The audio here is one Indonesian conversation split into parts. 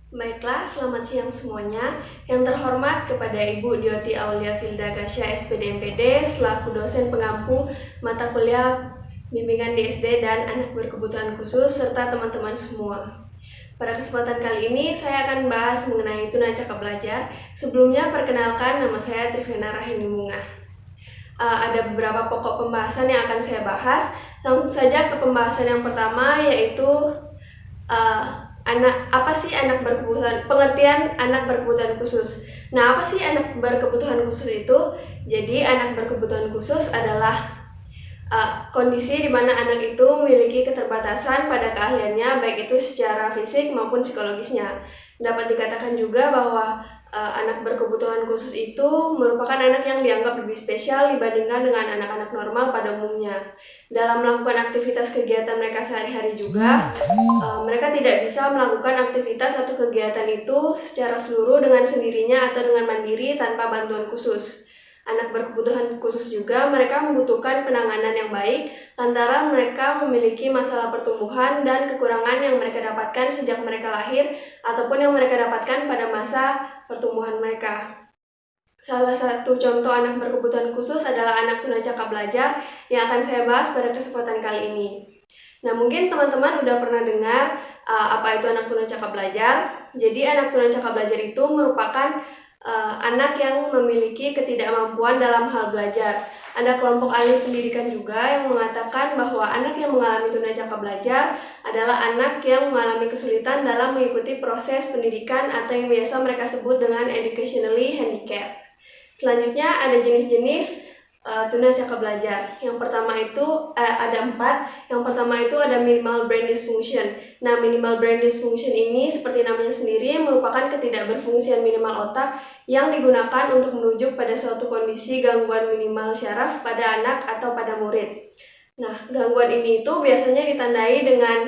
Baiklah, selamat siang semuanya. Yang terhormat kepada Ibu Dyoti Aulia Filda Gasya, SPD MPD, selaku dosen pengampu mata kuliah bimbingan DSD dan anak berkebutuhan khusus, serta teman-teman semua. Pada kesempatan kali ini, saya akan bahas mengenai tunacakap belajar. Sebelumnya, perkenalkan, nama saya Trivena Rahini Munga. Ada beberapa pokok pembahasan yang akan saya bahas. Langsung saja ke pembahasan yang pertama, yaitu apa sih anak berkebutuhan, pengertian anak berkebutuhan khusus. Nah, apa sih anak berkebutuhan khusus itu? Jadi anak berkebutuhan khusus adalah kondisi di mana anak itu memiliki keterbatasan pada keahliannya, baik itu secara fisik maupun psikologisnya. Dapat dikatakan juga bahwa anak berkebutuhan khusus itu merupakan anak yang dianggap lebih spesial dibandingkan dengan anak-anak normal pada umumnya. Dalam melakukan aktivitas kegiatan mereka sehari-hari juga, mereka tidak bisa melakukan aktivitas atau kegiatan itu secara seluruh dengan sendirinya atau dengan mandiri tanpa bantuan khusus. Anak berkebutuhan khusus juga mereka membutuhkan penanganan yang baik lantaran mereka memiliki masalah pertumbuhan dan kekurangan yang mereka dapatkan sejak mereka lahir ataupun yang mereka dapatkan pada masa pertumbuhan mereka. Salah satu contoh anak berkebutuhan khusus adalah anak tunacakap belajar yang akan saya bahas pada kesempatan kali ini. Nah, mungkin teman-teman udah pernah dengar apa itu anak tunacakap belajar. Jadi anak tunacakap belajar itu merupakan anak yang memiliki ketidakmampuan dalam hal belajar. Ada kelompok ahli pendidikan juga yang mengatakan bahwa anak yang mengalami tunacakap belajar adalah anak yang mengalami kesulitan dalam mengikuti proses pendidikan atau yang biasa mereka sebut dengan educationally handicapped. Selanjutnya ada jenis-jenis tunacakap belajar. Yang pertama itu ada 4. Yang pertama itu ada minimal brain dysfunction. Nah, minimal brain dysfunction ini seperti namanya sendiri merupakan ketidakberfungsian minimal otak yang digunakan untuk merujuk pada suatu kondisi gangguan minimal syaraf pada anak atau pada murid. Nah, gangguan ini itu biasanya ditandai dengan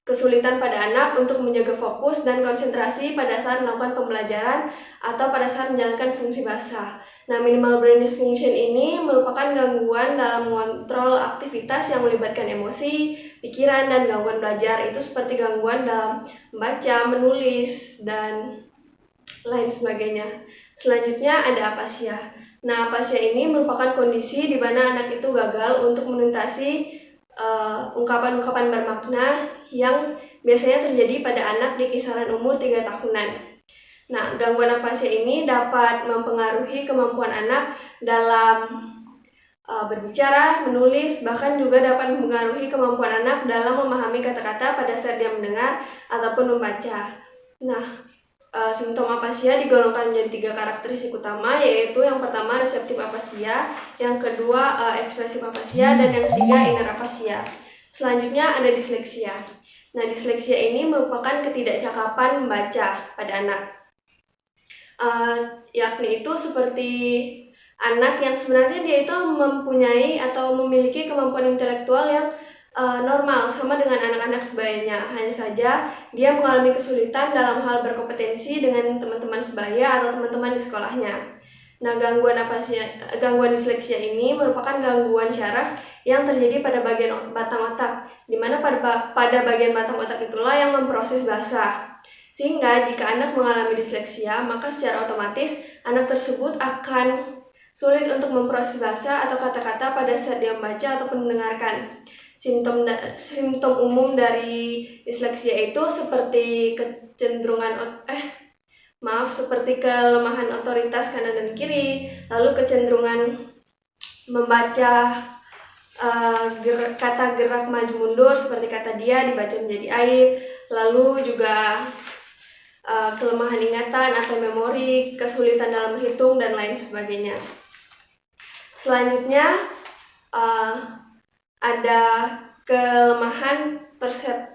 kesulitan pada anak untuk menjaga fokus dan konsentrasi pada saat melakukan pembelajaran atau pada saat menjalankan fungsi bahasa. Nah, minimal brain dysfunction ini merupakan gangguan dalam mengontrol aktivitas yang melibatkan emosi, pikiran, dan gangguan belajar. Itu seperti gangguan dalam membaca, menulis, dan lain sebagainya. Selanjutnya ada apasia. Nah, apasia ini merupakan kondisi di mana anak itu gagal untuk menuntaskan ungkapan-ungkapan bermakna yang biasanya terjadi pada anak di kisaran umur 3 tahunan. Nah, gangguan apasia ini dapat mempengaruhi kemampuan anak dalam berbicara, menulis, bahkan juga dapat mempengaruhi kemampuan anak dalam memahami kata-kata pada saat dia mendengar ataupun membaca. Nah, simptom apasia digolongkan menjadi 3 karakteristik utama, yaitu yang pertama reseptif apasia, yang kedua ekspresif apasia, dan yang ketiga inner apasia. Selanjutnya ada disleksia. Nah, disleksia ini merupakan ketidakcakapan membaca pada anak. Yakni itu seperti anak yang sebenarnya dia itu mempunyai atau memiliki kemampuan intelektual yang normal sama dengan anak-anak sebayanya. Hanya saja dia mengalami kesulitan dalam hal berkompetensi dengan teman-teman sebaya atau teman-teman di sekolahnya. Nah, gangguan disleksia ini merupakan gangguan syaraf yang terjadi pada bagian batang otak, di mana pada bagian batang otak itulah yang memproses bahasa. Sehingga jika anak mengalami disleksia, maka secara otomatis anak tersebut akan sulit untuk memproses bahasa atau kata-kata pada saat dia membaca ataupun mendengarkan. Simptom umum dari disleksia itu seperti seperti kelemahan otoritas kanan dan kiri, lalu kecenderungan membaca kata gerak maju mundur seperti kata dia dibaca menjadi ait, lalu juga kelemahan ingatan atau memori, kesulitan dalam berhitung, dan lain sebagainya. Selanjutnya ada kelemahan perseptual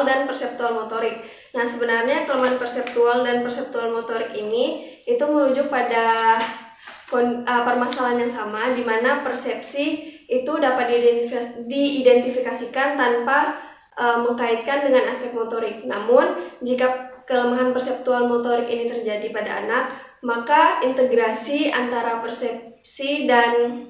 dan perseptual motorik. Nah, sebenarnya kelemahan perseptual dan perseptual motorik ini itu merujuk pada permasalahan yang sama, di mana persepsi itu dapat diidentifikasikan tanpa mengkaitkan dengan aspek motorik. Namun, jika kelemahan perseptual motorik ini terjadi pada anak, maka integrasi antara persepsi dan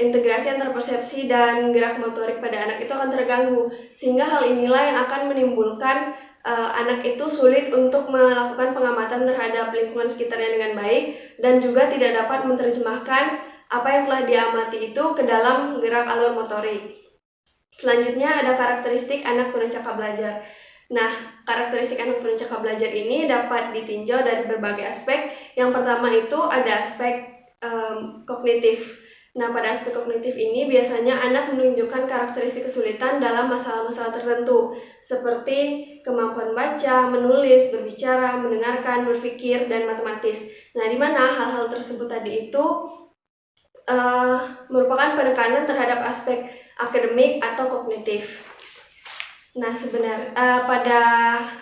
integrasi antar persepsi dan gerak motorik pada anak itu akan terganggu, sehingga hal inilah yang akan menimbulkan anak itu sulit untuk melakukan pengamatan terhadap lingkungan sekitarnya dengan baik dan juga tidak dapat menerjemahkan apa yang telah diamati itu ke dalam gerak alur motorik. Selanjutnya ada karakteristik anak tunanetra belajar. Nah, karakteristik anak tunanetra belajar ini dapat ditinjau dari berbagai aspek. Yang pertama itu ada aspek kognitif. Nah, pada aspek kognitif ini biasanya anak menunjukkan karakteristik kesulitan dalam masalah-masalah tertentu, seperti kemampuan baca, menulis, berbicara, mendengarkan, berpikir, dan matematis. Nah, di mana hal-hal tersebut tadi itu merupakan penekanan terhadap aspek akademik atau kognitif. Nah, pada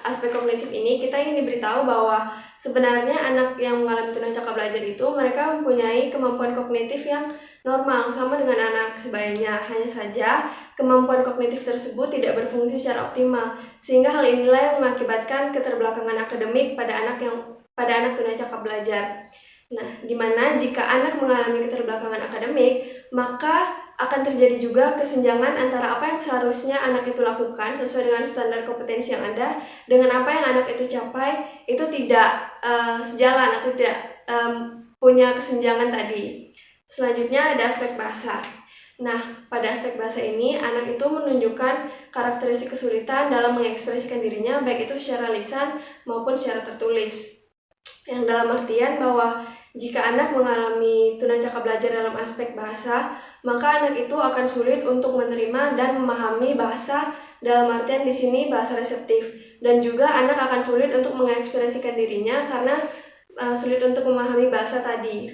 aspek kognitif ini kita ingin diberitahu bahwa sebenarnya anak yang mengalami tunanetra belajar itu mereka mempunyai kemampuan kognitif yang normal sama dengan anak sebayanya. Hanya saja kemampuan kognitif tersebut tidak berfungsi secara optimal, sehingga hal inilah yang mengakibatkan keterbelakangan akademik pada anak tunanetra belajar. Nah, di mana jika anak mengalami keterbelakangan akademik, maka akan terjadi juga kesenjangan antara apa yang seharusnya anak itu lakukan sesuai dengan standar kompetensi yang ada dengan apa yang anak itu capai, itu tidak sejalan atau tidak punya kesenjangan tadi. Selanjutnya ada aspek bahasa. Nah, pada aspek bahasa ini anak itu menunjukkan karakteristik kesulitan dalam mengekspresikan dirinya baik itu secara lisan maupun secara tertulis. Yang dalam artian bahwa jika anak mengalami tunanetra belajar dalam aspek bahasa, maka anak itu akan sulit untuk menerima dan memahami bahasa dalam artian di sini bahasa reseptif, dan juga anak akan sulit untuk mengekspresikan dirinya karena sulit untuk memahami bahasa tadi.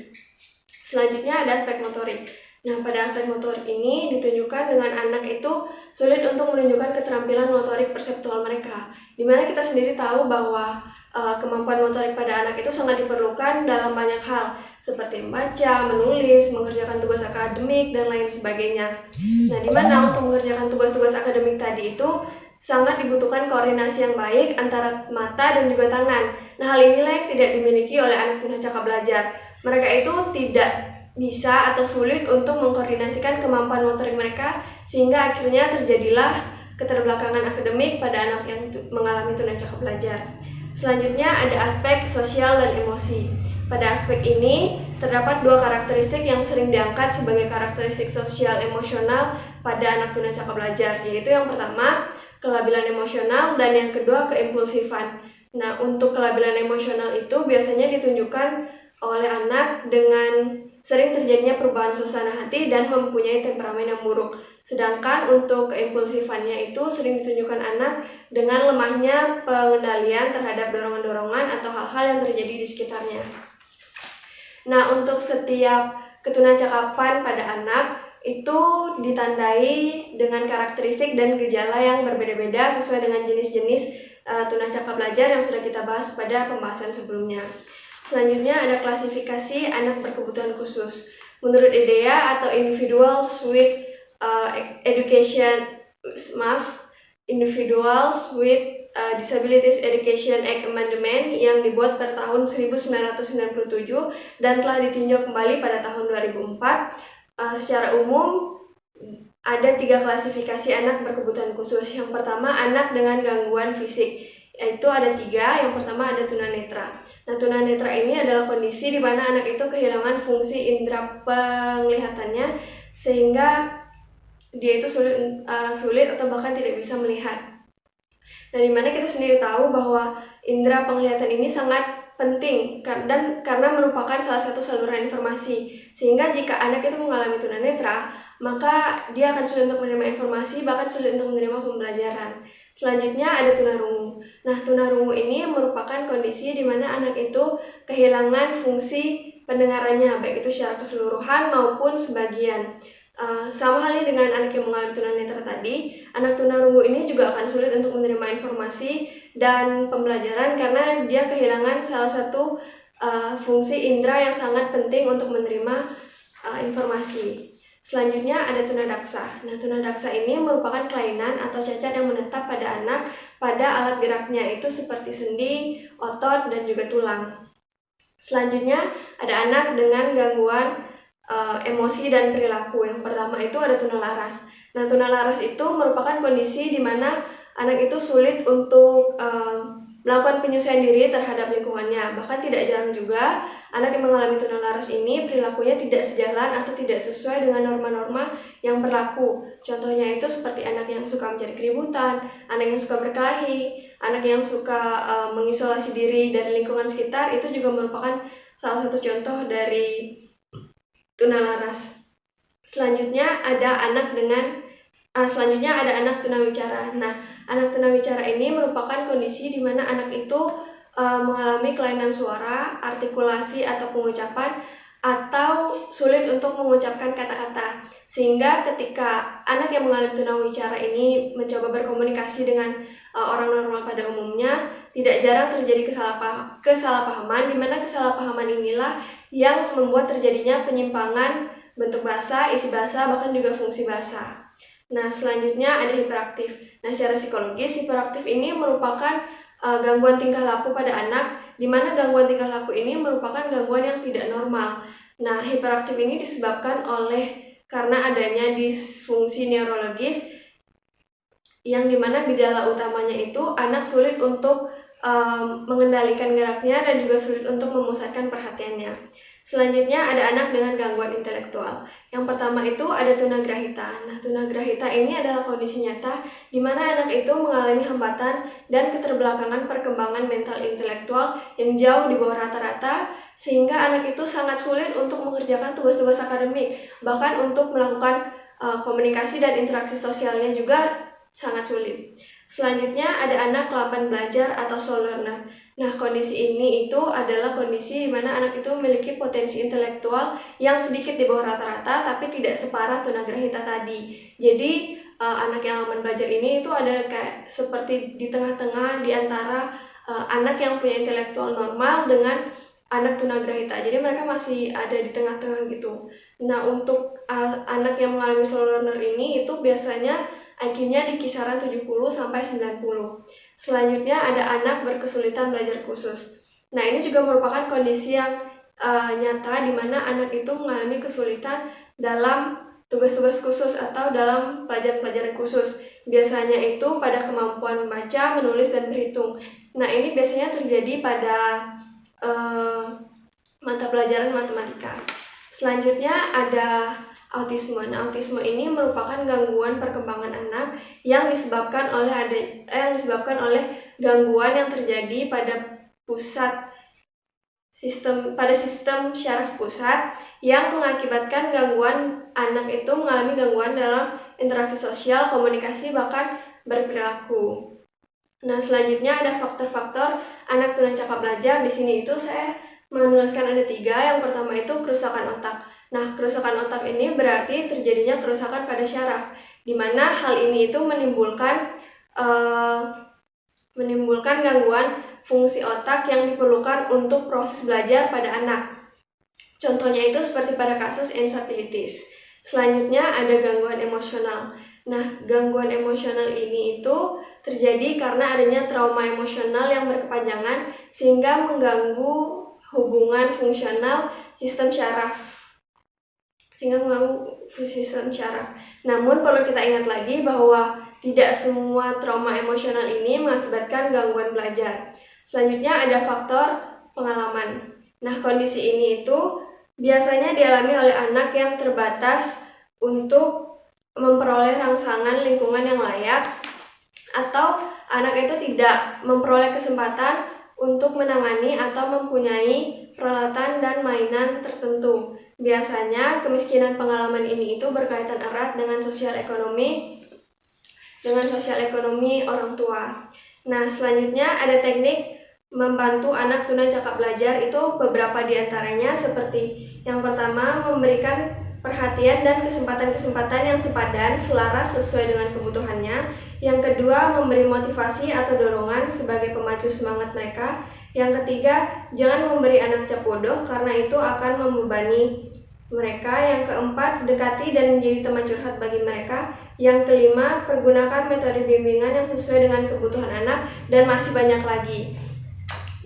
Selanjutnya ada aspek motorik. Nah, pada aspek motorik ini ditunjukkan dengan anak itu sulit untuk menunjukkan keterampilan motorik perseptual mereka, dimana kita sendiri tahu bahwa kemampuan motorik pada anak itu sangat diperlukan dalam banyak hal, seperti membaca, menulis, mengerjakan tugas akademik, dan lain sebagainya. Nah, di mana untuk mengerjakan tugas-tugas akademik tadi itu sangat dibutuhkan koordinasi yang baik antara mata dan juga tangan. Nah, hal inilah yang tidak dimiliki oleh anak tunanetra belajar. Mereka itu tidak bisa atau sulit untuk mengkoordinasikan kemampuan motorik mereka, sehingga akhirnya terjadilah keterbelakangan akademik pada anak yang mengalami tunanetra belajar. Selanjutnya ada aspek sosial dan emosi. Pada aspek ini terdapat dua karakteristik yang sering diangkat sebagai karakteristik sosial emosional pada anak tunanetra belajar, yaitu yang pertama kelabilan emosional dan yang kedua keimpulsifan. Nah, untuk kelabilan emosional itu biasanya ditunjukkan oleh anak dengan sering terjadinya perubahan suasana hati dan mempunyai temperamen yang buruk. Sedangkan untuk keimpulsifannya itu sering ditunjukkan anak dengan lemahnya pengendalian terhadap dorongan-dorongan atau hal-hal yang terjadi di sekitarnya. Nah, untuk setiap ketunacakapan pada anak itu ditandai dengan karakteristik dan gejala yang berbeda-beda sesuai dengan jenis-jenis tunacakap belajar yang sudah kita bahas pada pembahasan sebelumnya. Selanjutnya ada klasifikasi anak berkebutuhan khusus. Menurut IDEA atau Individuals with Individuals with Disabilities Education Act Amendment yang dibuat pada tahun 1997 dan telah ditinjau kembali pada tahun 2004. Secara umum ada 3 klasifikasi anak berkebutuhan khusus. Yang pertama, anak dengan gangguan fisik. Yaitu ada 3. Yang pertama ada tunanetra. Nah, tunanetra ini adalah kondisi di mana anak itu kehilangan fungsi indera penglihatannya sehingga dia itu sulit atau bahkan tidak bisa melihat. Nah, di mana kita sendiri tahu bahwa indera penglihatan ini sangat penting dan karena merupakan salah satu saluran informasi, sehingga jika anak itu mengalami tunanetra, maka dia akan sulit untuk menerima informasi, bahkan sulit untuk menerima pembelajaran. Selanjutnya ada tunarungu. Nah, tunarungu ini merupakan kondisi di mana anak itu kehilangan fungsi pendengarannya, baik itu secara keseluruhan maupun sebagian. Sama halnya dengan anak yang mengalami tunanetra tadi, anak tunarungu ini juga akan sulit untuk menerima informasi dan pembelajaran karena dia kehilangan salah satu fungsi indera yang sangat penting untuk menerima informasi. Selanjutnya ada tunadaksa. Nah, tunadaksa ini merupakan kelainan atau cacat yang menetap pada anak pada alat geraknya, itu seperti sendi, otot, dan juga tulang. Selanjutnya ada anak dengan gangguan emosi dan perilaku. Yang pertama itu ada tunalaras. Nah, tunalaras itu merupakan kondisi di mana anak itu sulit untuk melakukan penyesuaian diri terhadap lingkungannya. Bahkan tidak jarang juga anak yang mengalami tunalaras ini perilakunya tidak sejalan atau tidak sesuai dengan norma-norma yang berlaku. Contohnya itu seperti anak yang suka mencari keributan, anak yang suka berkelahi, anak yang suka mengisolasi diri dari lingkungan sekitar. Itu juga merupakan salah satu contoh dari tunalaras. Selanjutnya ada anak tunawicara. Nah, anak tunawicara ini merupakan kondisi di mana anak itu mengalami kelainan suara, artikulasi atau pengucapan, atau sulit untuk mengucapkan kata-kata. Sehingga ketika anak yang mengalami tunawicara ini mencoba berkomunikasi dengan orang normal pada umumnya, tidak jarang terjadi kesalahpahaman, di mana kesalahpahaman inilah yang membuat terjadinya penyimpangan bentuk bahasa, isi bahasa, bahkan juga fungsi bahasa. Nah, selanjutnya ada hiperaktif. Nah, secara psikologis, hiperaktif ini merupakan gangguan tingkah laku pada anak, di mana gangguan tingkah laku ini merupakan gangguan yang tidak normal. Nah, hiperaktif ini disebabkan karena adanya disfungsi neurologis, yang dimana gejala utamanya itu anak sulit untuk mengendalikan geraknya dan juga sulit untuk memusatkan perhatiannya. Selanjutnya ada anak dengan gangguan intelektual. Yang pertama itu ada tunagrahita. Nah, tunagrahita ini adalah kondisi nyata di mana anak itu mengalami hambatan dan keterbelakangan perkembangan mental intelektual yang jauh di bawah rata-rata, sehingga anak itu sangat sulit untuk mengerjakan tugas-tugas akademik, bahkan untuk melakukan komunikasi dan interaksi sosialnya juga sangat sulit. Selanjutnya ada anak lamban belajar atau slow learner. Nah, kondisi ini itu adalah kondisi di mana anak itu memiliki potensi intelektual yang sedikit di bawah rata-rata, tapi tidak separah tunagrahita tadi. Jadi anak yang lamban belajar ini itu ada kayak seperti di tengah-tengah di antara anak yang punya intelektual normal dengan anak tunagrahita. Jadi mereka masih ada di tengah-tengah gitu. Nah, untuk anak yang mengalami slow learner ini itu biasanya IQ-nya di kisaran 70-90. Selanjutnya ada anak berkesulitan belajar khusus. Nah, ini juga merupakan kondisi yang nyata di mana anak itu mengalami kesulitan dalam tugas-tugas khusus atau dalam pelajaran-pelajaran khusus. Biasanya itu pada kemampuan membaca, menulis, dan berhitung. Nah, ini biasanya terjadi pada mata pelajaran matematika. Selanjutnya ada autisme. Nah, autisme ini merupakan gangguan perkembangan anak yang disebabkan oleh gangguan yang terjadi pada sistem syaraf pusat yang mengakibatkan gangguan anak itu mengalami gangguan dalam interaksi sosial, komunikasi, bahkan berperilaku. Nah, selanjutnya ada faktor-faktor anak tunawicara belajar. Di sini itu saya menuliskan ada 3. Yang pertama itu kerusakan otak. Nah, kerusakan otak ini berarti terjadinya kerusakan pada syaraf, di mana hal ini itu menimbulkan gangguan fungsi otak yang diperlukan untuk proses belajar pada anak. Contohnya itu seperti pada kasus encephalitis. Selanjutnya ada gangguan emosional. Nah, gangguan emosional ini itu terjadi karena adanya trauma emosional yang berkepanjangan sehingga mengganggu hubungan fungsional sistem syaraf. Namun perlu kita ingat lagi bahwa tidak semua trauma emosional ini mengakibatkan gangguan belajar. Selanjutnya ada faktor pengalaman. Nah, kondisi ini itu biasanya dialami oleh anak yang terbatas untuk memperoleh rangsangan lingkungan yang layak, atau anak itu tidak memperoleh kesempatan untuk menangani atau mempunyai peralatan dan mainan tertentu. Biasanya kemiskinan pengalaman ini itu berkaitan erat dengan sosial ekonomi orang tua. Nah, selanjutnya ada teknik membantu anak tunawicara belajar. Itu beberapa diantaranya seperti yang pertama, memberikan perhatian dan kesempatan-kesempatan yang sepadan selaras sesuai dengan kebutuhannya. Yang kedua, memberi motivasi atau dorongan sebagai pemacu semangat mereka. Yang ketiga, jangan memberi anak cap bodoh karena itu akan membebani mereka. Yang keempat, dekati dan menjadi teman curhat bagi mereka. Yang kelima, pergunakan metode bimbingan yang sesuai dengan kebutuhan anak, dan masih banyak lagi.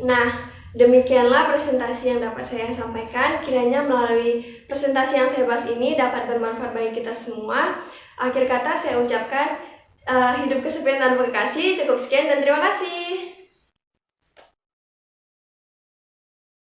Nah, Demikianlah presentasi yang dapat saya sampaikan. Kiranya melalui presentasi yang saya bahas ini dapat bermanfaat bagi kita semua. Akhir kata saya ucapkan hidup kesepian tanpa kekasih. Cukup sekian dan terima kasih.